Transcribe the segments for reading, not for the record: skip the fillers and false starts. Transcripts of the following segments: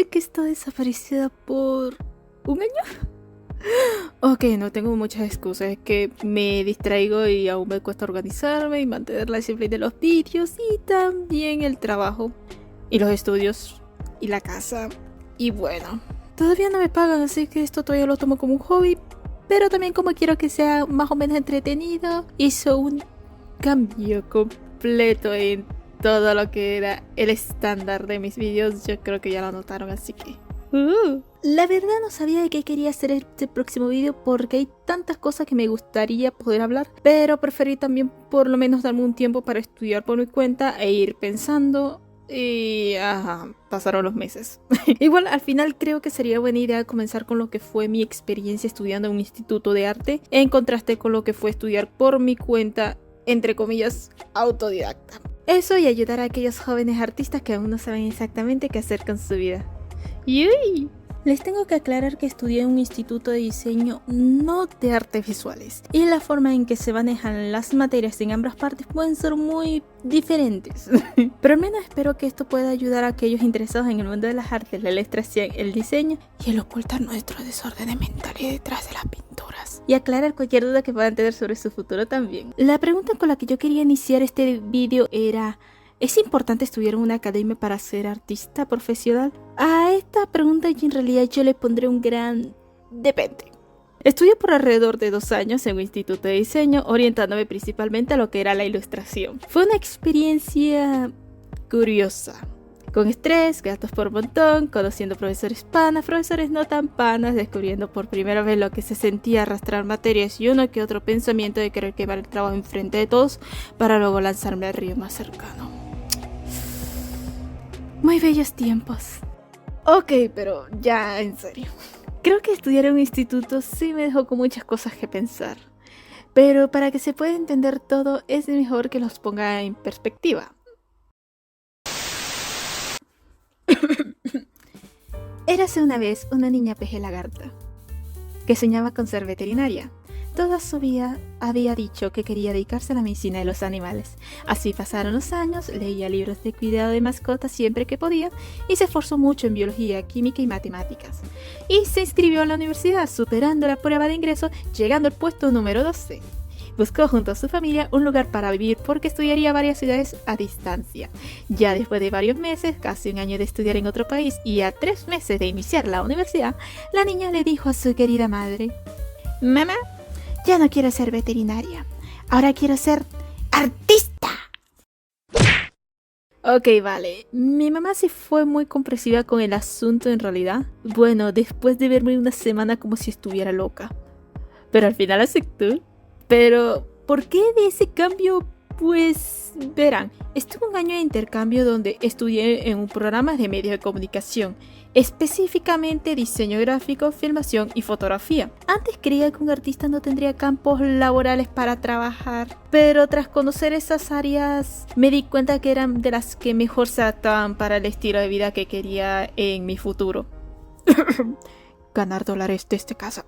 parece que está desaparecida por un año. Ok, no tengo muchas excusas, es que me distraigo y aún me cuesta organizarme y mantener la disciplina de los vídeos y también el trabajo y los estudios y la casa. Y bueno, todavía no me pagan, así que esto todavía lo tomo como un hobby, pero también como quiero que sea más o menos entretenido, hizo un cambio completo en todo lo que era el estándar de mis vídeos. Yo creo que ya lo notaron, así que... La verdad no sabía de qué quería hacer este próximo vídeo porque hay tantas cosas que me gustaría poder hablar, pero preferí también por lo menos darme un tiempo para estudiar por mi cuenta e ir pensando. Y pasaron los meses. Igual al final creo que sería buena idea comenzar con lo que fue mi experiencia estudiando en un instituto de arte, en contraste con lo que fue estudiar por mi cuenta, entre comillas, autodidacta. Eso, y ayudar a aquellos jóvenes artistas que aún no saben exactamente qué hacer con su vida. ¡Yuy! Les tengo que aclarar que estudié en un instituto de diseño, no de artes visuales, y la forma en que se manejan las materias en ambas partes pueden ser muy diferentes. Pero al menos espero que esto pueda ayudar a aquellos interesados en el mundo de las artes, la ilustración, el diseño y el ocultar nuestro desorden mental y detrás de las pinturas, y aclarar cualquier duda que puedan tener sobre su futuro también. La pregunta con la que yo quería iniciar este vídeo era: ¿es importante estudiar en una academia para ser artista profesional? A esta pregunta en realidad yo le pondré un gran depende. Estudié por alrededor de 2 años en un instituto de diseño, orientándome principalmente a lo que era la ilustración. Fue una experiencia curiosa, con estrés, gastos por montón, conociendo profesores panas, profesores no tan panas, descubriendo por primera vez lo que se sentía arrastrar materias y uno que otro pensamiento de querer quemar el trabajo enfrente de todos para luego lanzarme al río más cercano. Muy bellos tiempos. Ok, pero ya en serio. Creo que estudiar en un instituto sí me dejó con muchas cosas que pensar. Pero para que se pueda entender todo, es mejor que los ponga en perspectiva. Érase una vez una niña peje lagarta que soñaba con ser veterinaria. Toda su vida había dicho que quería dedicarse a la medicina de los animales. Así pasaron los años, leía libros de cuidado de mascotas siempre que podía y se esforzó mucho en biología, química y matemáticas. Y se inscribió a la universidad, superando la prueba de ingreso, llegando al puesto número 12. Buscó junto a su familia un lugar para vivir porque estudiaría varias ciudades a distancia. Ya después de varios meses, casi un año de estudiar en otro país y a 3 meses de iniciar la universidad, la niña le dijo a su querida madre: «Mamá, ya no quiero ser veterinaria, ahora quiero ser artista». Ok, vale. Mi mamá sí fue muy comprensiva con el asunto en realidad. Bueno, después de verme una semana como si estuviera loca. Pero al final aceptó. Pero, ¿por qué de ese cambio? Pues, verán, estuve un año de intercambio donde estudié en un programa de medios de comunicación, específicamente diseño gráfico, filmación y fotografía. Antes creía que un artista no tendría campos laborales para trabajar, pero tras conocer esas áreas me di cuenta que eran de las que mejor se adaptaban para el estilo de vida que quería en mi futuro. Ganar dólares desde casa.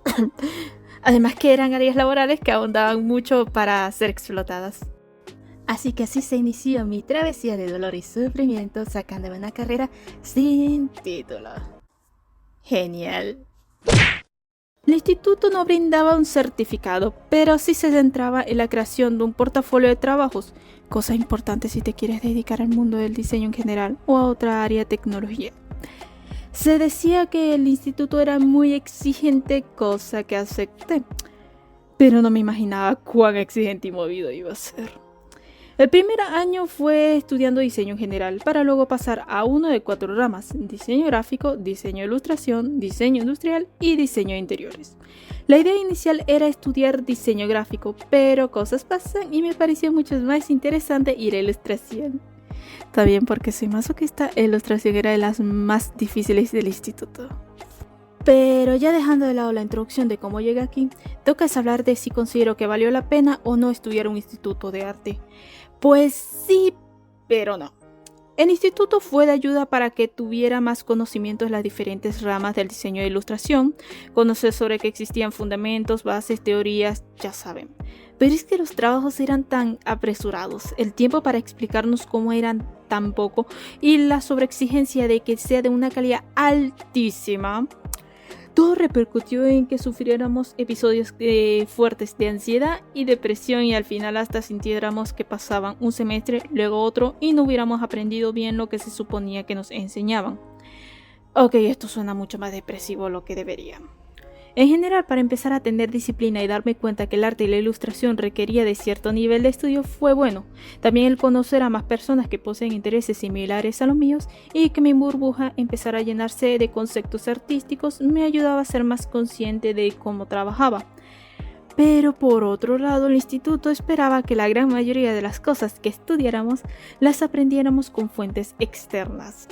Además que eran áreas laborales que abundaban mucho para ser explotadas. Así que así se inició mi travesía de dolor y sufrimiento, sacándome una carrera sin título. Genial. El instituto no brindaba un certificado, pero sí se centraba en la creación de un portafolio de trabajos, cosa importante si te quieres dedicar al mundo del diseño en general o a otra área de tecnología. Se decía que el instituto era muy exigente, cosa que acepté, pero no me imaginaba cuán exigente y movido iba a ser. El primer año fue estudiando diseño en general, para luego pasar a uno de 4 ramas: diseño gráfico, diseño de ilustración, diseño industrial y diseño de interiores. La idea inicial era estudiar diseño gráfico, pero cosas pasan y me pareció mucho más interesante ir a ilustración. También porque soy masoquista, la ilustración era de las más difíciles del instituto. Pero ya dejando de lado la introducción de cómo llegué aquí, toca hablar de si considero que valió la pena o no estudiar en un instituto de arte. Pues sí, pero no. El instituto fue de ayuda para que tuviera más conocimientos de las diferentes ramas del diseño de ilustración, conocer sobre que existían fundamentos, bases, teorías, ya saben. Pero es que los trabajos eran tan apresurados, el tiempo para explicarnos cómo eran tan poco y la sobreexigencia de que sea de una calidad altísima. Todo repercutió en que sufriéramos episodios fuertes de ansiedad y depresión y al final hasta sintiéramos que pasaban un semestre, luego otro y no hubiéramos aprendido bien lo que se suponía que nos enseñaban. Ok, esto suena mucho más depresivo de lo que debería. En general, para empezar a tener disciplina y darme cuenta que el arte y la ilustración requería de cierto nivel de estudio fue bueno. También el conocer a más personas que poseen intereses similares a los míos y que mi burbuja empezara a llenarse de conceptos artísticos me ayudaba a ser más consciente de cómo trabajaba. Pero por otro lado, el instituto esperaba que la gran mayoría de las cosas que estudiáramos las aprendiéramos con fuentes externas.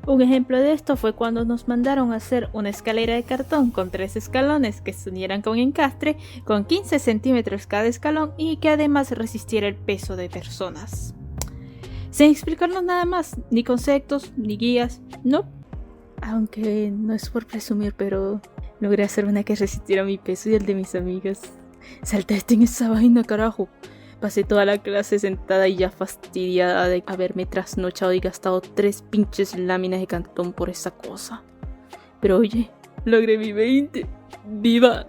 Un ejemplo de esto fue cuando nos mandaron a hacer una escalera de cartón con 3 escalones que se unieran con encastre con 15 centímetros cada escalón y que además resistiera el peso de personas. Sin explicarnos nada más, ni conceptos, ni guías, no. Aunque no es por presumir, pero logré hacer una que resistiera mi peso y el de mis amigas. Saltaste en esa vaina, carajo. Pasé toda la clase sentada y ya fastidiada de haberme trasnochado y gastado 3 pinches láminas de cartón por esa cosa. Pero oye, logré mi 20. ¡Viva!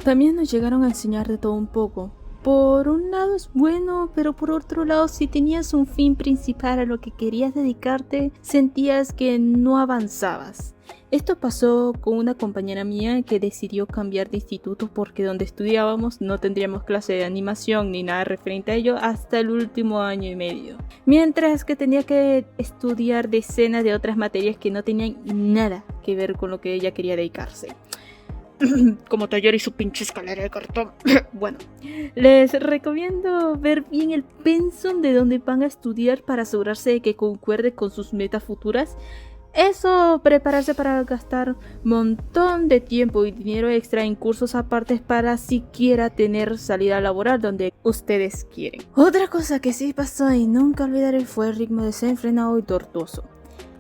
También nos llegaron a enseñar de todo un poco. Por un lado es bueno, pero por otro lado, si tenías un fin principal a lo que querías dedicarte, sentías que no avanzabas. Esto pasó con una compañera mía que decidió cambiar de instituto porque donde estudiábamos no tendríamos clase de animación ni nada referente a ello hasta el último año y medio. Mientras que tenía que estudiar decenas de otras materias que no tenían nada que ver con lo que ella quería dedicarse. Como taller y su pinche escalera de cartón. Bueno, les recomiendo ver bien el pensum de donde van a estudiar para asegurarse de que concuerde con sus metas futuras. Eso, prepararse para gastar un montón de tiempo y dinero extra en cursos aparte para siquiera tener salida laboral donde ustedes quieren. Otra cosa que sí pasó y nunca olvidaré fue el ritmo desenfrenado y tortuoso.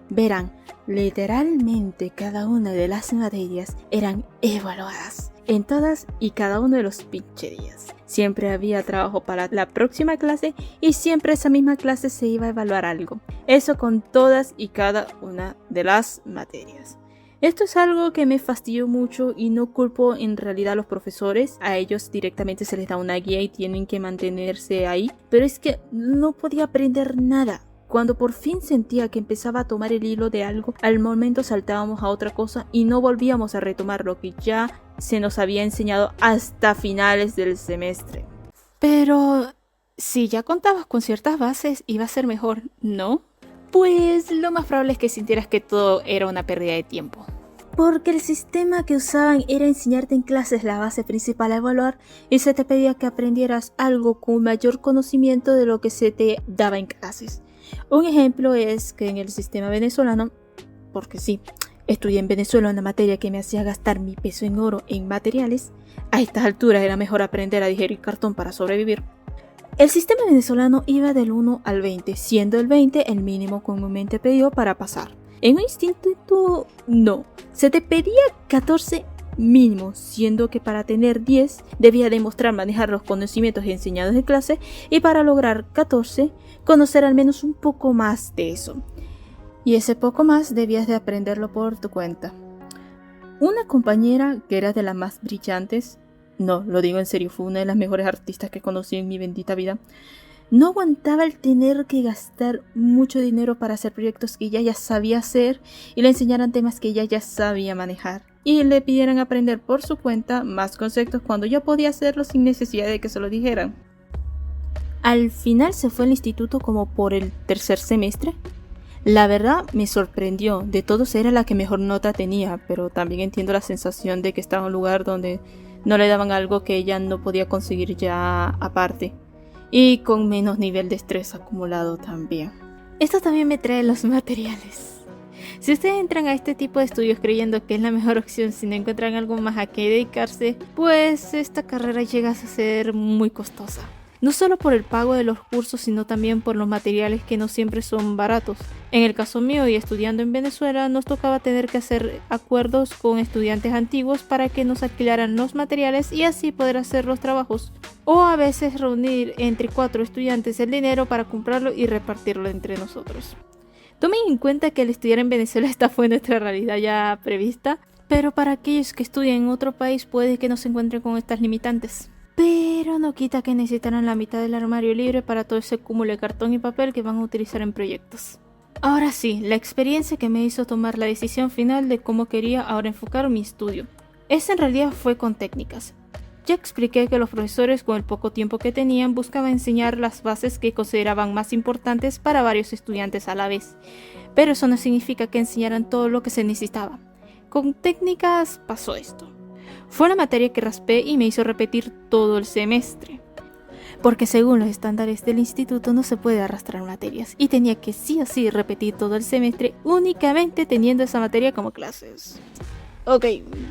Verán, literalmente cada una de las materias eran evaluadas en todas y cada uno de los pinches días. Siempre había trabajo para la próxima clase y siempre esa misma clase se iba a evaluar algo. Eso con todas y cada una de las materias. Esto es algo que me fastidió mucho y no culpo en realidad a los profesores. A ellos directamente se les da una guía y tienen que mantenerse ahí. Pero es que no podía aprender nada. Cuando por fin sentía que empezaba a tomar el hilo de algo, al momento saltábamos a otra cosa y no volvíamos a retomar lo que ya se nos había enseñado hasta finales del semestre. Pero si ya contabas con ciertas bases, iba a ser mejor, ¿no? Pues lo más probable es que sintieras que todo era una pérdida de tiempo. Porque el sistema que usaban era enseñarte en clases la base principal a evaluar y se te pedía que aprendieras algo con mayor conocimiento de lo que se te daba en clases. Un ejemplo es que en el sistema venezolano, porque sí, estudié en Venezuela una materia que me hacía gastar mi peso en oro en materiales, a estas alturas era mejor aprender a digerir cartón para sobrevivir. El sistema venezolano iba del 1 al 20, siendo el 20 el mínimo comúnmente pedido para pasar. En un instituto no, se te pedía 14 mínimo, siendo que para tener 10 debía demostrar manejar los conocimientos enseñados en clase y para lograr 14 conocer al menos un poco más de eso. Y ese poco más debías de aprenderlo por tu cuenta. Una compañera que era de las más brillantes, no, lo digo en serio, fue una de las mejores artistas que conocí en mi bendita vida, no aguantaba el tener que gastar mucho dinero para hacer proyectos que ella ya sabía hacer y le enseñaran temas que ella ya sabía manejar. Y le pidieran aprender por su cuenta más conceptos cuando ya podía hacerlo sin necesidad de que se lo dijeran. Al final se fue al instituto como por el tercer semestre. La verdad me sorprendió, de todos era la que mejor nota tenía, pero también entiendo la sensación de que estaba en un lugar donde no le daban algo que ella no podía conseguir ya aparte. Y con menos nivel de estrés acumulado también. Esto también me trae los materiales. Si ustedes entran a este tipo de estudios creyendo que es la mejor opción si no encuentran algo más a qué dedicarse, pues esta carrera llega a ser muy costosa. no solo por el pago de los cursos, sino también por los materiales que no siempre son baratos. En el caso mío y estudiando en Venezuela, nos tocaba tener que hacer acuerdos con estudiantes antiguos para que nos alquilaran los materiales y así poder hacer los trabajos. O a veces reunir entre 4 estudiantes el dinero para comprarlo y repartirlo entre nosotros. Tomen en cuenta que el estudiar en Venezuela esta fue nuestra realidad ya prevista, pero para aquellos que estudian en otro país puede que no se encuentren con estas limitantes. Pero no quita que necesitarán la mitad del armario libre para todo ese cúmulo de cartón y papel que van a utilizar en proyectos. Ahora sí, la experiencia que me hizo tomar la decisión final de cómo quería ahora enfocar mi estudio. Esa en realidad fue con técnicas. Ya expliqué que los profesores con el poco tiempo que tenían buscaban enseñar las bases que consideraban más importantes para varios estudiantes a la vez, pero eso no significa que enseñaran todo lo que se necesitaba. Con técnicas pasó esto. Fue una materia que raspé y me hizo repetir todo el semestre, porque según los estándares del instituto no se puede arrastrar materias y tenía que sí o sí repetir todo el semestre únicamente teniendo esa materia como clases. Ok,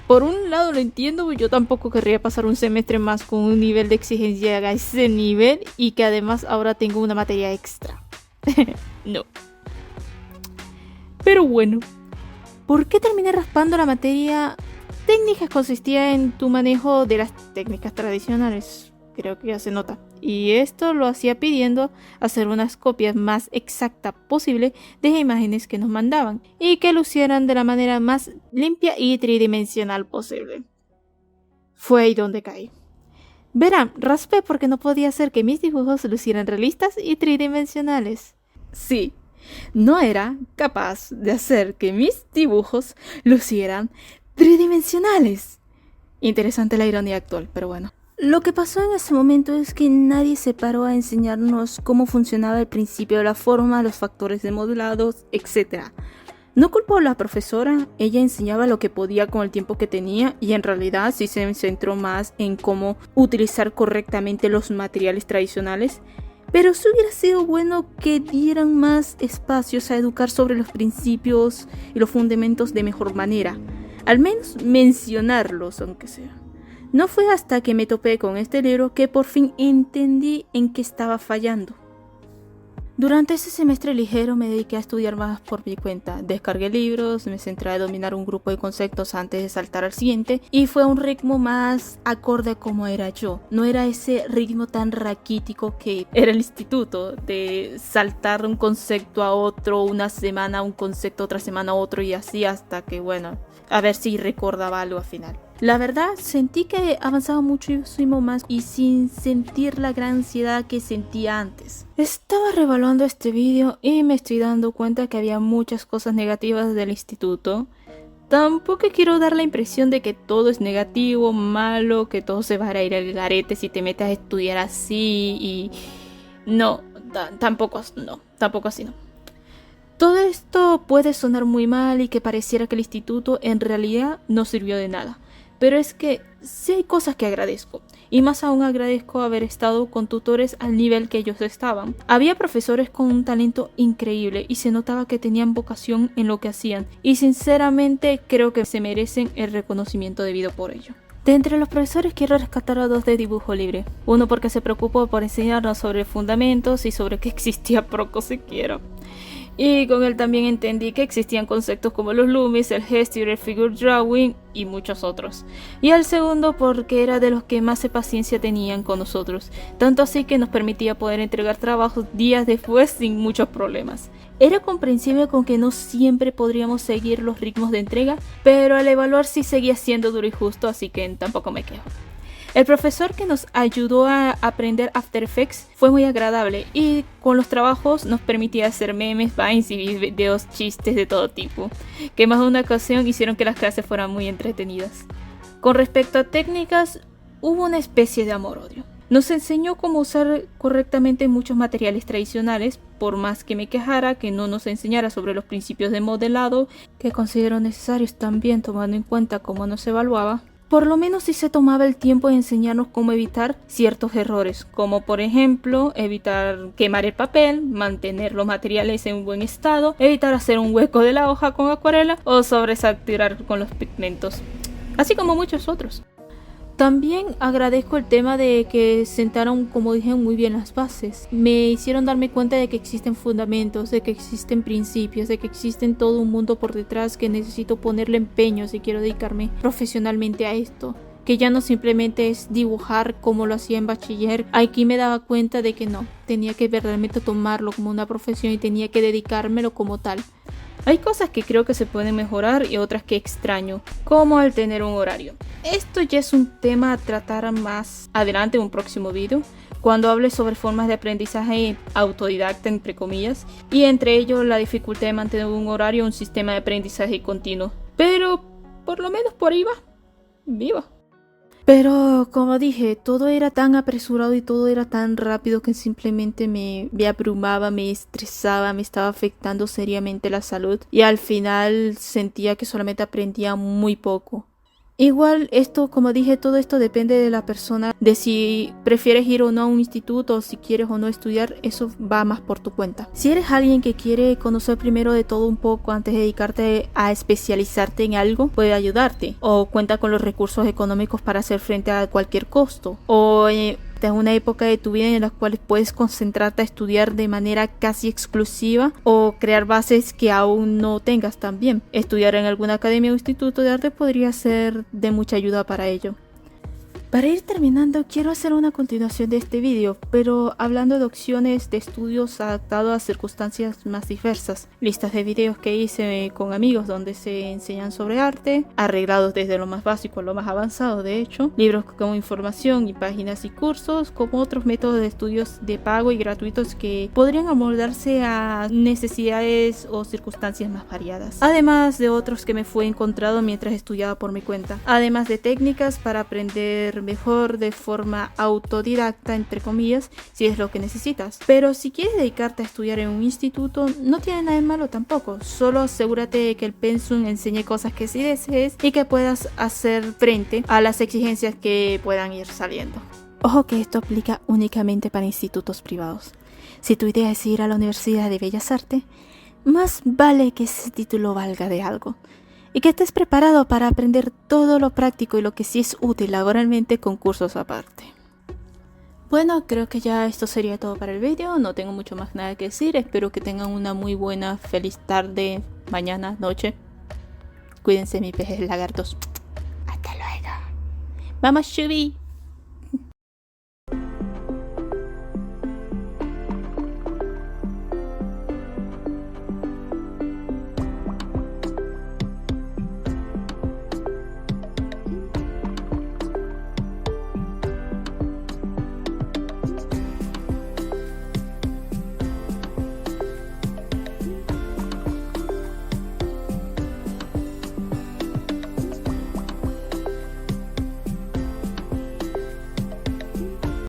por un lado lo entiendo, yo tampoco querría pasar un semestre más con un nivel de exigencia a ese nivel y que además ahora tengo una materia extra. No. Pero bueno, ¿por qué terminé raspando la materia? Técnicas consistía en tu manejo de las técnicas tradicionales, creo que ya se nota. Y esto lo hacía pidiendo hacer unas copias más exactas posible de imágenes que nos mandaban y que lucieran de la manera más limpia y tridimensional posible. Fue ahí donde caí. Verán, raspé porque no podía hacer que mis dibujos lucieran realistas y tridimensionales. Sí, no era capaz de hacer que mis dibujos lucieran tridimensionales. Interesante la ironía actual, pero bueno. Lo que pasó en ese momento es que nadie se paró a enseñarnos cómo funcionaba el principio de la forma, los factores de modelado, etc. No culpo a la profesora, ella enseñaba lo que podía con el tiempo que tenía y en realidad sí se centró más en cómo utilizar correctamente los materiales tradicionales, pero sí hubiera sido bueno que dieran más espacios a educar sobre los principios y los fundamentos de mejor manera, al menos mencionarlos aunque sea. No fue hasta que me topé con este libro que por fin entendí en qué estaba fallando. Durante ese semestre ligero me dediqué a estudiar más por mi cuenta. Descargué libros, me centré a dominar un grupo de conceptos antes de saltar al siguiente y fue un ritmo más acorde a como era yo. No era ese ritmo tan raquítico que era el instituto, de saltar un concepto a otro, una semana un concepto, otra semana otro y así hasta que bueno, a ver si recordaba algo al final. La verdad, sentí que avanzaba muchísimo más y sin sentir la gran ansiedad que sentía antes. Estaba revaluando este vídeo y me estoy dando cuenta que había muchas cosas negativas del instituto. Tampoco quiero dar la impresión de que todo es negativo, malo, que todo se va a ir al garete si te metes a estudiar así y... No, tampoco así no. Todo esto puede sonar muy mal y que pareciera que el instituto en realidad no sirvió de nada. Pero es que sí hay cosas que agradezco, y más aún agradezco haber estado con tutores al nivel que ellos estaban. Había profesores con un talento increíble y se notaba que tenían vocación en lo que hacían, y sinceramente creo que se merecen el reconocimiento debido por ello. De entre los profesores quiero rescatar a 2 de dibujo libre. Uno porque se preocupó por enseñarnos sobre fundamentos y sobre que existía Proco siquiera. Y con él también entendí que existían conceptos como los loomis, el gesture, el figure drawing y muchos otros. Y el segundo porque era de los que más paciencia tenían con nosotros, tanto así que nos permitía poder entregar trabajos días después sin muchos problemas. Era comprensible con que no siempre podríamos seguir los ritmos de entrega, pero al evaluar sí seguía siendo duro y justo, así que tampoco me quejo. El profesor que nos ayudó a aprender After Effects fue muy agradable y con los trabajos nos permitía hacer memes, vines y videos chistes de todo tipo, que más de una ocasión hicieron que las clases fueran muy entretenidas. Con respecto a técnicas, hubo una especie de amor-odio. Nos enseñó cómo usar correctamente muchos materiales tradicionales, por más que me quejara que no nos enseñara sobre los principios de modelado, que considero necesarios también tomando en cuenta cómo nos evaluaba. Por lo menos sí se tomaba el tiempo de enseñarnos cómo evitar ciertos errores, como por ejemplo evitar quemar el papel, mantener los materiales en buen estado, evitar hacer un hueco de la hoja con acuarela o sobresaturar con los pigmentos, así como muchos otros. También agradezco el tema de que sentaron, como dije, muy bien las bases. Me hicieron darme cuenta de que existen fundamentos, de que existen principios, de que existen todo un mundo por detrás que necesito ponerle empeño si quiero dedicarme profesionalmente a esto. Que ya no simplemente es dibujar como lo hacía en bachiller. Aquí me daba cuenta de que no, tenía que verdaderamente tomarlo como una profesión y tenía que dedicármelo como tal. Hay cosas que creo que se pueden mejorar y otras que extraño, como el tener un horario. Esto ya es un tema a tratar más adelante en un próximo video, cuando hable sobre formas de aprendizaje autodidacta, entre comillas, y entre ellos la dificultad de mantener un horario, un sistema de aprendizaje continuo. Pero por lo menos por ahí va, viva. Pero como dije, todo era tan apresurado y todo era tan rápido que simplemente me abrumaba, me estresaba, me estaba afectando seriamente la salud y al final sentía que solamente aprendía muy poco. Igual esto, como dije, todo esto depende de la persona, de si prefieres ir o no a un instituto o si quieres o no estudiar, eso va más por tu cuenta. Si eres alguien que quiere conocer primero de todo un poco antes de dedicarte a especializarte en algo, puede ayudarte. O cuenta con los recursos económicos para hacer frente a cualquier costo. O de una época de tu vida en la cual puedes concentrarte a estudiar de manera casi exclusiva o crear bases que aún no tengas también. Estudiar en alguna academia o instituto de arte podría ser de mucha ayuda para ello. Para ir terminando, quiero hacer una continuación de este vídeo, pero hablando de opciones de estudios adaptados a circunstancias más diversas. Listas de videos que hice con amigos donde se enseñan sobre arte, arreglados desde lo más básico a lo más avanzado de hecho, libros con información y páginas y cursos, como otros métodos de estudios de pago y gratuitos que podrían amoldarse a necesidades o circunstancias más variadas. Además de otros que me fue encontrado mientras estudiaba por mi cuenta. Además de técnicas para aprender mejor de forma autodidacta, entre comillas, si es lo que necesitas. Pero si quieres dedicarte a estudiar en un instituto, no tiene nada de malo tampoco. Solo asegúrate de que el pensum enseñe cosas que sí desees y que puedas hacer frente a las exigencias que puedan ir saliendo. Ojo que esto aplica únicamente para institutos privados. Si tu idea es ir a la Universidad de Bellas Artes, más vale que ese título valga de algo. Y que estés preparado para aprender todo lo práctico y lo que sí es útil laboralmente con cursos aparte. Bueno, creo que ya esto sería todo para el vídeo. No tengo mucho más nada que decir. Espero que tengan una muy buena, feliz tarde, mañana, noche. Cuídense mis peces lagartos. Hasta luego. Vamos, Shubi.